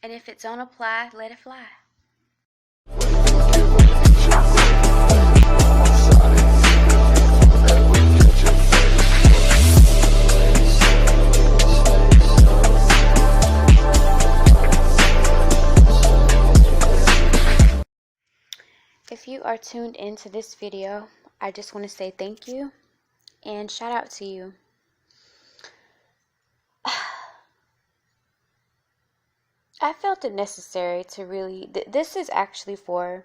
And if it don't apply, let it fly. If you are tuned into this video, I just want to say thank you and shout out to you. I felt it necessary to really, this is actually for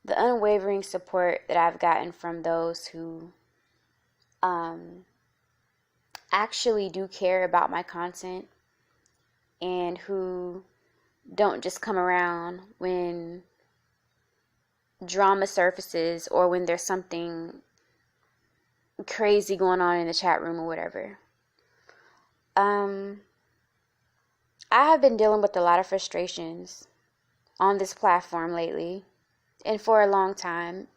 the unwavering support that I've gotten from those who actually do care about my content and who don't just come around when drama surfaces or when there's something crazy going on in the chat room or whatever. I have been dealing with a lot of frustrations on this platform lately and for a long time,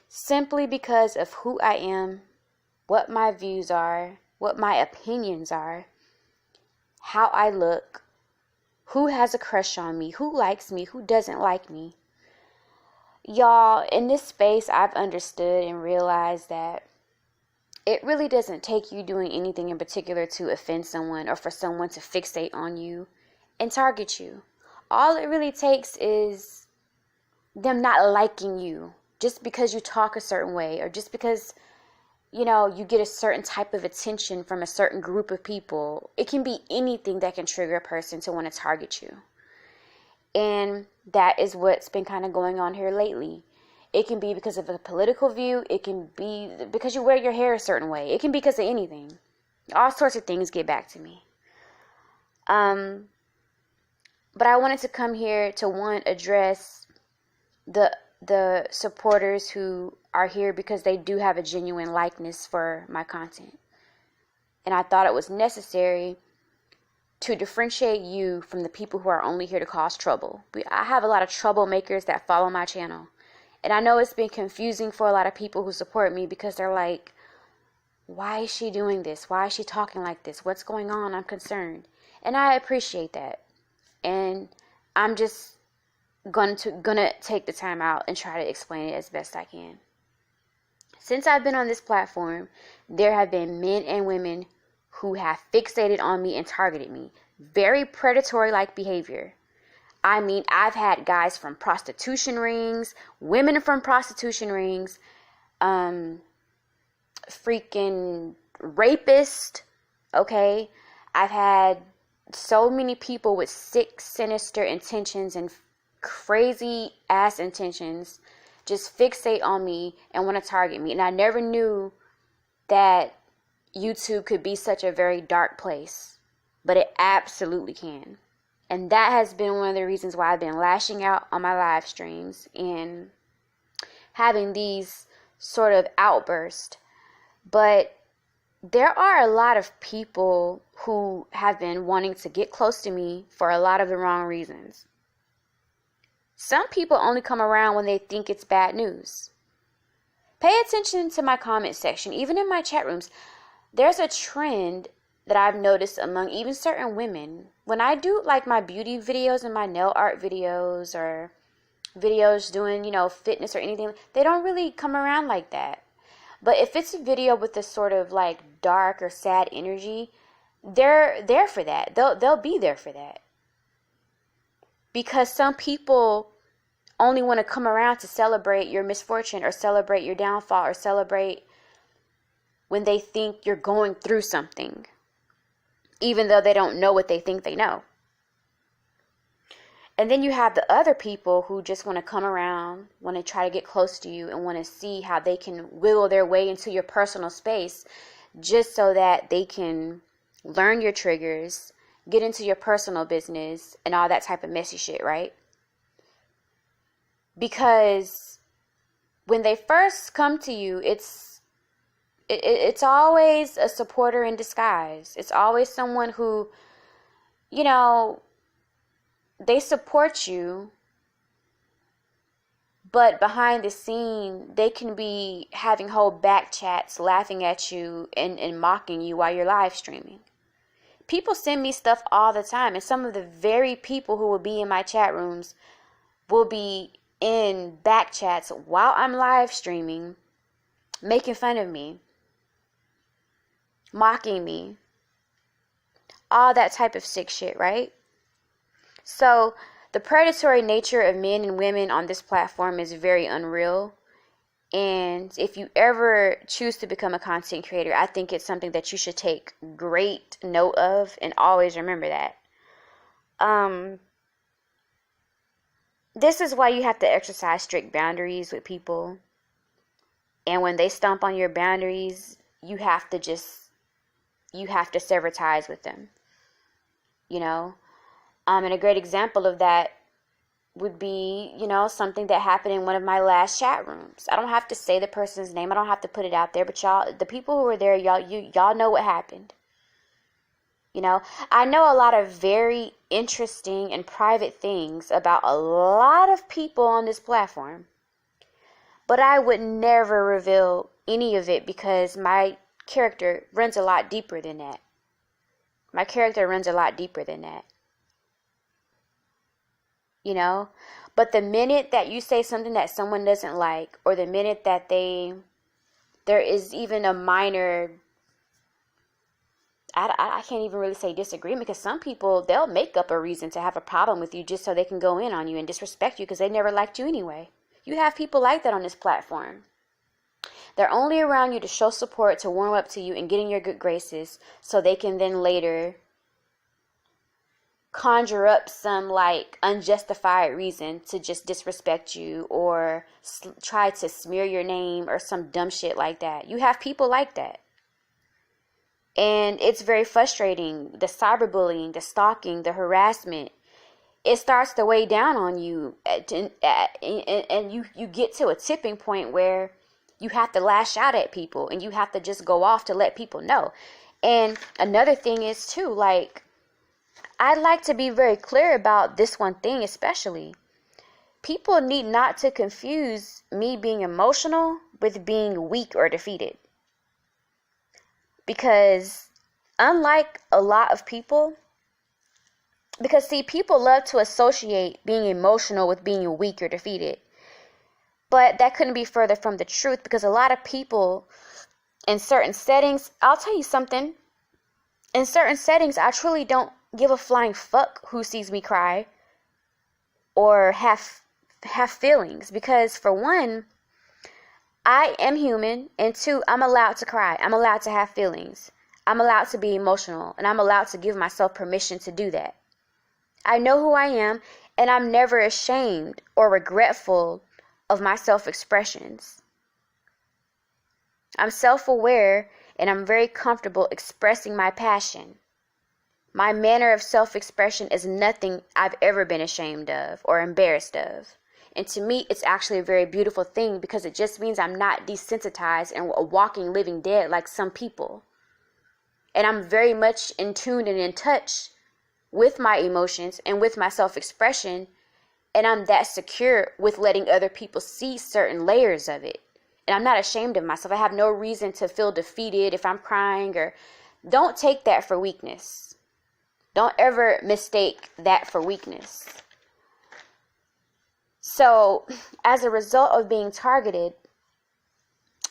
simply because of who I am, what my views are, what my opinions are, how I look, who has a crush on me, who likes me, who doesn't like me. Y'all, in this space, I've understood and realized that it really doesn't take you doing anything in particular to offend someone or for someone to fixate on you and target you. All it really takes is them not liking you just because you talk a certain way or just because, you know, you get a certain type of attention from a certain group of people. It can be anything that can trigger a person to want to target you. And that is what's been kind of going on here lately. It can be because of a political view. It can be because you wear your hair a certain way. It can be because of anything. All sorts of things get back to me. But I wanted to come here to, one, address the supporters who are here because they do have a genuine likeness for my content. And I thought it was necessary to differentiate you from the people who are only here to cause trouble. I have a lot of troublemakers that follow my channel. And I know it's been confusing for a lot of people who support me because they're like, why is she doing this? Why is she talking like this? What's going on? I'm concerned. And I appreciate that. And I'm just gonna take the time out and try to explain it as best I can. Since I've been on this platform, there have been men and women who have fixated on me and targeted me. Very predatory-like behavior. I mean, I've had guys from prostitution rings, women from prostitution rings, freaking rapist, okay? I've had so many people with sick, sinister intentions and crazy ass intentions just fixate on me and want to target me. And I never knew that YouTube could be such a very dark place, but it absolutely can. And that has been one of the reasons why I've been lashing out on my live streams and having these sort of outbursts. But there are a lot of people who have been wanting to get close to me for a lot of the wrong reasons. Some people only come around when they think it's bad news. Pay attention to my comment section, even in my chat rooms. There's a trend that I've noticed among even certain women. When I do like my beauty videos and my nail art videos or videos doing, you know, fitness or anything, they don't really come around like that. But if it's a video with this sort of like dark or sad energy, they're there for that. They'll be there for that. Because some people only want to come around to celebrate your misfortune or celebrate your downfall or celebrate when they think you're going through something, even though they don't know what they think they know. And then you have the other people who just want to come around, want to try to get close to you and want to see how they can wiggle their way into your personal space just so that they can learn your triggers, get into your personal business and all that type of messy shit, right? Because when they first come to you, it's always a supporter in disguise. It's always someone who, you know, they support you, but behind the scene, they can be having whole back chats, laughing at you and mocking you while you're live streaming. people send me stuff all the time, and some of the very people who will be in my chat rooms will be in back chats while I'm live streaming, making fun of me, mocking me, all that type of sick shit, right? So the predatory nature of men and women on this platform is very unreal. And if you ever choose to become a content creator, I think it's something that you should take great note of and always remember that. This is why you have to exercise strict boundaries with people. And when they stomp on your boundaries, you have to sever ties with them. You know? And a great example of that would be, something that happened in one of my last chat rooms. I don't have to say the person's name. I don't have to put it out there, but y'all, the people who were there, y'all know what happened. I know a lot of very interesting and private things about a lot of people on this platform, but I would never reveal any of it because my character runs a lot deeper than that. But the minute that you say something that someone doesn't like, or the minute that there is even a minor, I can't even really say disagreement, because some people, they'll make up a reason to have a problem with you just so they can go in on you and disrespect you because they never liked you anyway. You have people like that on this platform. They're only around you to show support, to warm up to you and get in your good graces so they can then later conjure up some unjustified reason to just disrespect you or try to smear your name or some dumb shit like that. You have people like that. And it's very frustrating. The cyberbullying, the stalking, the harassment, it starts to weigh down on you. And you get to a tipping point where you have to lash out at people and you have to just go off to let people know. And another thing is too, I'd like to be very clear about this one thing especially. People need not to confuse me being emotional with being weak or defeated. Because unlike a lot of people, people love to associate being emotional with being weak or defeated. But that couldn't be further from the truth, because a lot of people in certain settings, I'll tell you something, in certain settings, I truly don't give a flying fuck who sees me cry or have feelings, because for one, I am human, and two, I'm allowed to cry. I'm allowed to have feelings. I'm allowed to be emotional, and I'm allowed to give myself permission to do that. I know who I am, and I'm never ashamed or regretful of my self-expressions. I'm self-aware, and I'm very comfortable expressing my passion. My manner of self-expression is nothing I've ever been ashamed of or embarrassed of. And to me, it's actually a very beautiful thing, because it just means I'm not desensitized and a walking, living dead like some people. And I'm very much in tune and in touch with my emotions and with my self-expression. And I'm that secure with letting other people see certain layers of it. And I'm not ashamed of myself. I have no reason to feel defeated if I'm crying, or don't take that for weakness. Don't ever mistake that for weakness. So, as a result of being targeted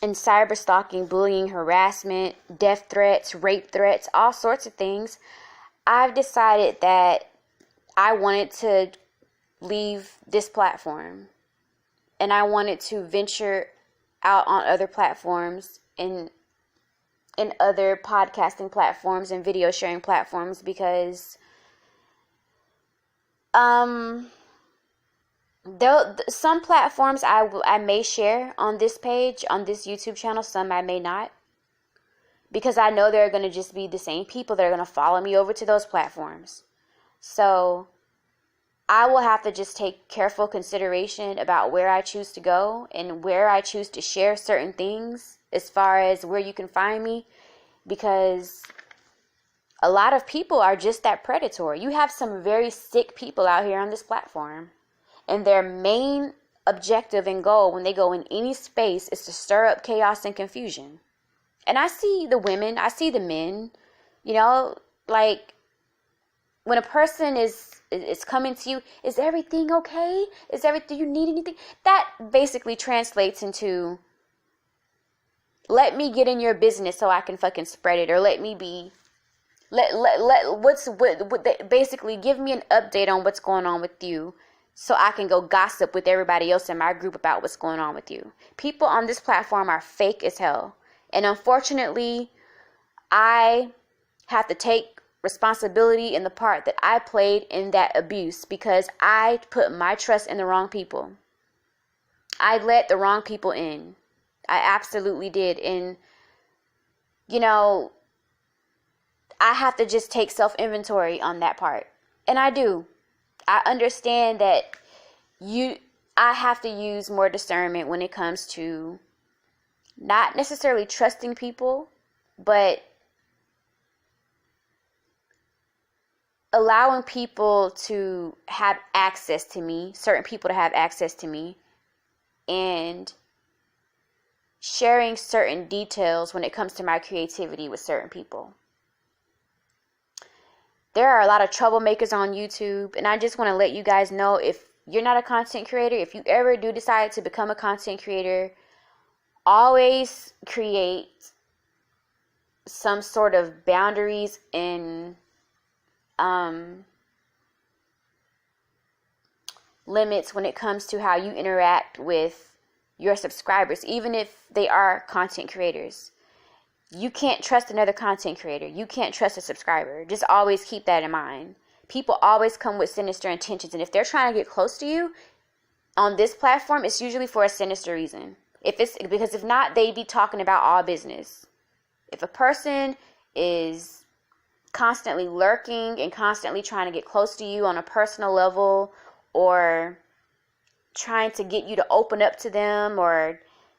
in cyber stalking, bullying, harassment, death threats, rape threats, all sorts of things, I've decided that I wanted to leave this platform. And I wanted to venture out on other platforms and other podcasting platforms and video sharing platforms, because some platforms I may share on this page, on this YouTube channel, some I may not, because I know there are going to just be the same people that are going to follow me over to those platforms. So I will have to just take careful consideration about where I choose to go and where I choose to share certain things as far as where you can find me, because a lot of people are just that predatory. You have some very sick people out here on this platform, and their main objective and goal when they go in any space is to stir up chaos and confusion. And I see the women, I see the men, like, when a person is coming to you, is everything okay? Do you need anything? That basically translates into, let me get in your business so I can fucking spread it, or basically give me an update on what's going on with you so I can go gossip with everybody else in my group about what's going on with you. People on this platform are fake as hell. And unfortunately, I have to take responsibility in the part that I played in that abuse, because I put my trust in the wrong people. I let the wrong people in. I absolutely did. And, I have to just take self-inventory on that part. And I do. I understand that I have to use more discernment when it comes to not necessarily trusting people, but allowing people to have access to me, certain people to have access to me, and sharing certain details when it comes to my creativity with certain people. There are a lot of troublemakers on YouTube, and I just want to let you guys know, if you're not a content creator, if you ever do decide to become a content creator, always create some sort of boundaries and limits when it comes to how you interact with your subscribers, even if they are content creators. You can't trust another content creator. You can't trust a subscriber. Just always keep that in mind. People always come with sinister intentions, and if they're trying to get close to you on this platform, it's usually for a sinister reason. Because if not, they'd be talking about all business. If a person is constantly lurking and constantly trying to get close to you on a personal level, or trying to get you to open up to them, or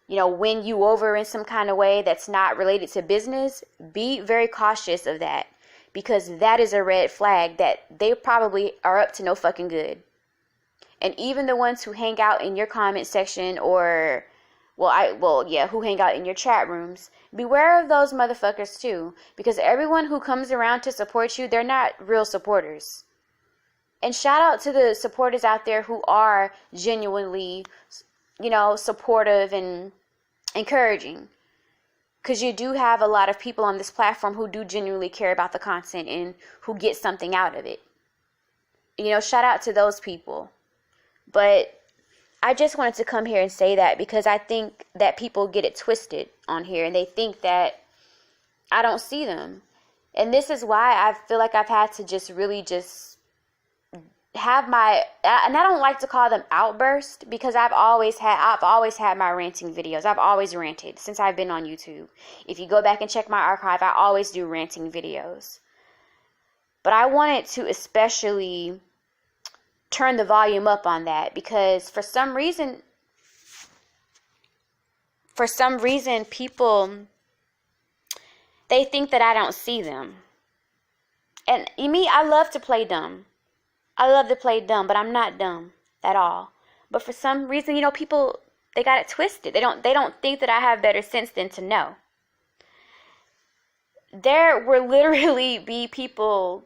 win you over in some kind of way that's not related to business, be very cautious of that, because that is a red flag that they probably are up to no fucking good. And even the ones who hang out in your comment section, or who hang out in your chat rooms, beware of those motherfuckers too, because everyone who comes around to support you, they're not real supporters. And shout out to the supporters out there who are genuinely, supportive and encouraging, because you do have a lot of people on this platform who do genuinely care about the content and who get something out of it. Shout out to those people. But I just wanted to come here and say that, because I think that people get it twisted on here, and they think that I don't see them. And this is why I feel like I've had to just really have my, and I don't like to call them outbursts, because I've always had my ranting videos. I've always ranted since I've been on YouTube. If you go back and check my archive, I always do ranting videos. But I wanted to especially turn the volume up on that, because for some reason people, they think that I don't see them. And me, I love to play dumb. But I'm not dumb at all. But for some reason, people, they got it twisted. They don't think that I have better sense than to know. There will literally be people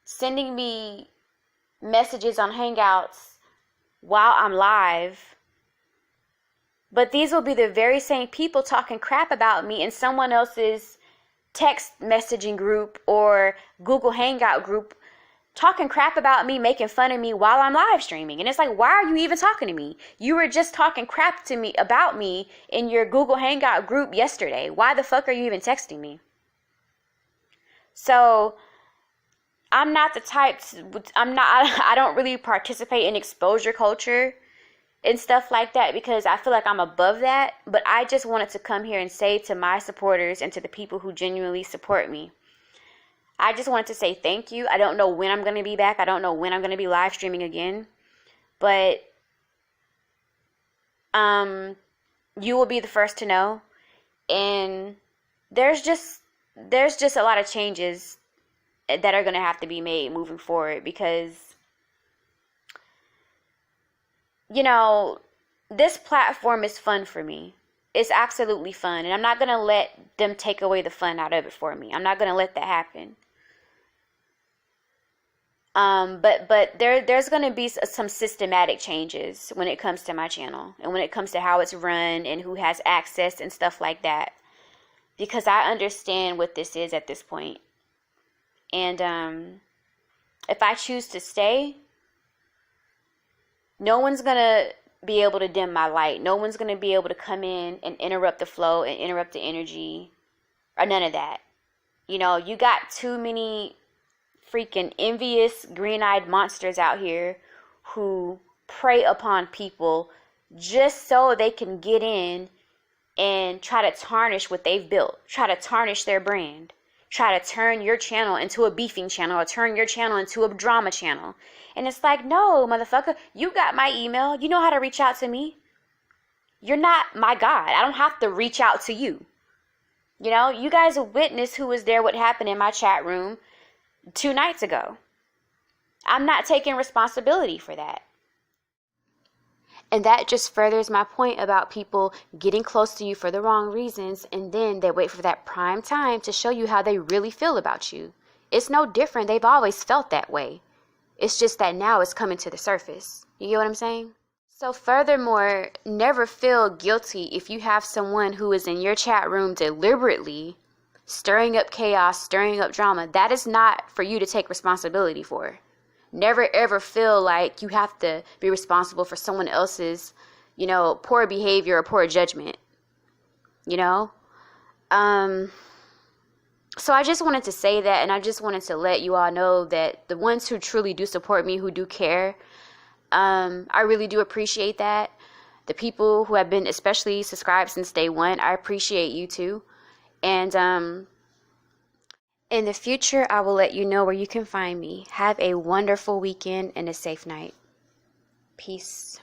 sending me messages on Hangouts while I'm live. But these will be the very same people talking crap about me in someone else's text messaging group or Google Hangout group, talking crap about me, making fun of me while I'm live streaming. And it's like, why are you even talking to me? You were just talking crap to me about me in your Google Hangout group yesterday. Why the fuck are you even texting me? So I'm not the type I don't really participate in exposure culture and stuff like that, because I feel like I'm above that. But I just wanted to come here and say to my supporters and to the people who genuinely support me, I just wanted to say thank you. I don't know when I'm going to be back. I don't know when I'm going to be live streaming again. But you will be the first to know. And there's just a lot of changes that are going to have to be made moving forward, because this platform is fun for me. It's absolutely fun. And I'm not going to let them take away the fun out of it for me. I'm not going to let that happen. But there's going to be some systematic changes when it comes to my channel and when it comes to how it's run and who has access and stuff like that, because I understand what this is at this point. And if I choose to stay, no one's going to be able to dim my light. No one's going to be able to come in and interrupt the flow and interrupt the energy or none of that. You know, you got too many freaking envious green-eyed monsters out here who prey upon people just so they can get in and try to tarnish what they've built, try to tarnish their brand, try to turn your channel into a beefing channel or turn your channel into a drama channel. And it's like, no, motherfucker, you got my email. You know how to reach out to me. You're not my God. I don't have to reach out to you. You know, you guys witnessed who was there, what happened in my chat room 2 nights ago. I'm not taking responsibility for that. And that just furthers my point about people getting close to you for the wrong reasons, and then they wait for that prime time to show you how they really feel about you. It's no different. They've always felt that way. It's just that now it's coming to the surface. You get what I'm saying? So furthermore, never feel guilty if you have someone who is in your chat room deliberately stirring up chaos, stirring up drama. That is not for you to take responsibility for. Never ever feel like you have to be responsible for someone else's, you know, poor behavior or poor judgment. You know? So I just wanted to say that, and I just wanted to let you all know that the ones who truly do support me, who do care, I really do appreciate that. The people who have been especially subscribed since day one, I appreciate you too. And in the future, I will let you know where you can find me. Have a wonderful weekend and a safe night. Peace.